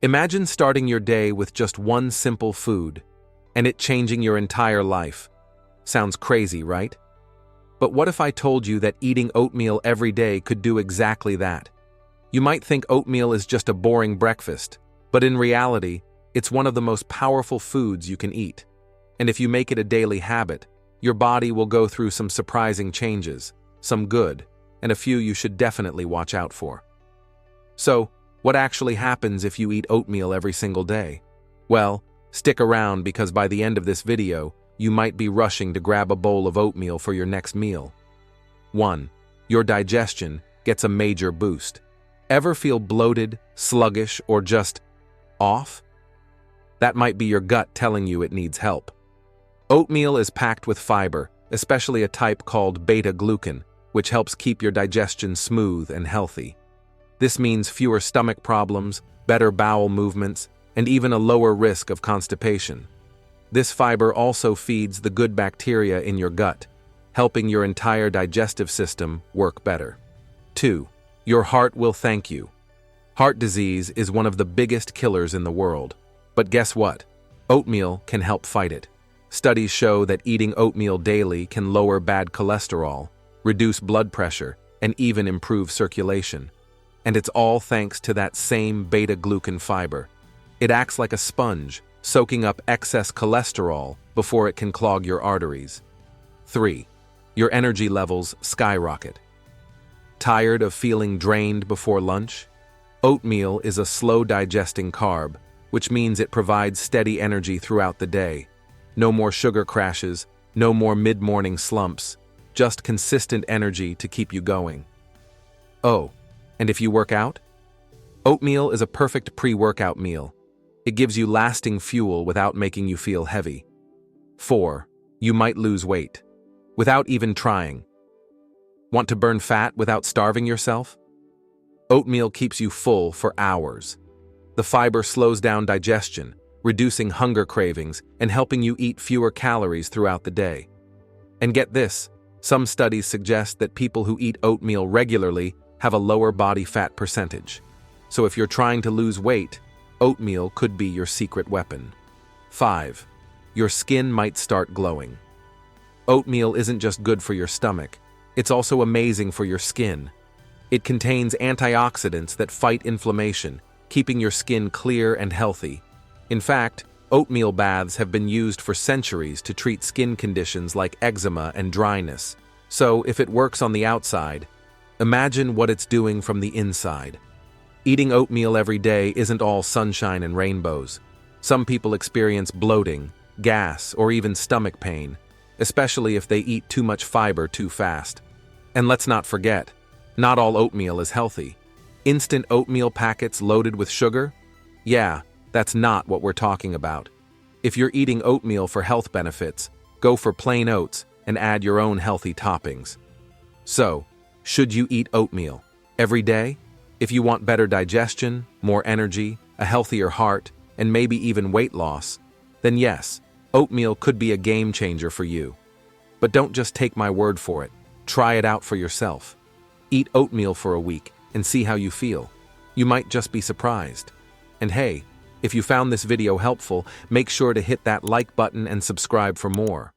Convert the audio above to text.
Imagine starting your day with just one simple food, and it changing your entire life. Sounds crazy, right? But what if I told you that eating oatmeal every day could do exactly that? You might think oatmeal is just a boring breakfast, but in reality, it's one of the most powerful foods you can eat. And if you make it a daily habit, your body will go through some surprising changes, some good, and a few you should definitely watch out for. So, what actually happens if you eat oatmeal every single day? Well, stick around because by the end of this video, you might be rushing to grab a bowl of oatmeal for your next meal. 1. Your digestion gets a major boost. Ever feel bloated, sluggish, or just off? That might be your gut telling you it needs help. Oatmeal is packed with fiber, especially a type called beta-glucan, which helps keep your digestion smooth and healthy. This means fewer stomach problems, better bowel movements, and even a lower risk of constipation. This fiber also feeds the good bacteria in your gut, helping your entire digestive system work better. 2. Your heart will thank you. Heart disease is one of the biggest killers in the world. But guess what? Oatmeal can help fight it. Studies show that eating oatmeal daily can lower bad cholesterol, reduce blood pressure, and even improve circulation. And it's all thanks to that same beta-glucan fiber. It acts like a sponge, soaking up excess cholesterol before it can clog your arteries. 3. Your energy levels skyrocket. Tired of feeling drained before lunch? Oatmeal is a slow-digesting carb, which means it provides steady energy throughout the day. No more sugar crashes, no more mid-morning slumps, just consistent energy to keep you going. Oh, and if you work out? Oatmeal is a perfect pre-workout meal. It gives you lasting fuel without making you feel heavy. 4. You might lose weight without even trying. Want to burn fat without starving yourself? Oatmeal keeps you full for hours. The fiber slows down digestion, reducing hunger cravings and helping you eat fewer calories throughout the day. And get this, some studies suggest that people who eat oatmeal regularly have a lower body fat percentage. So if you're trying to lose weight, oatmeal could be your secret weapon. 5. Your skin might start glowing. Oatmeal isn't just good for your stomach, it's also amazing for your skin. It contains antioxidants that fight inflammation, keeping your skin clear and healthy. In fact, oatmeal baths have been used for centuries to treat skin conditions like eczema and dryness. So if it works on the outside, imagine what it's doing from the inside. Eating oatmeal every day isn't all sunshine and rainbows. Some people experience bloating, gas, or even stomach pain, especially if they eat too much fiber too fast. And let's not forget, not all oatmeal is healthy. Instant oatmeal packets loaded with sugar? Yeah, that's not what we're talking about. If you're eating oatmeal for health benefits, go for plain oats and add your own healthy toppings. So, should you eat oatmeal every day? If you want better digestion, more energy, a healthier heart, and maybe even weight loss, then yes, oatmeal could be a game changer for you. But don't just take my word for it. Try it out for yourself. Eat oatmeal for a week and see how you feel. You might just be surprised. And hey, if you found this video helpful, make sure to hit that like button and subscribe for more.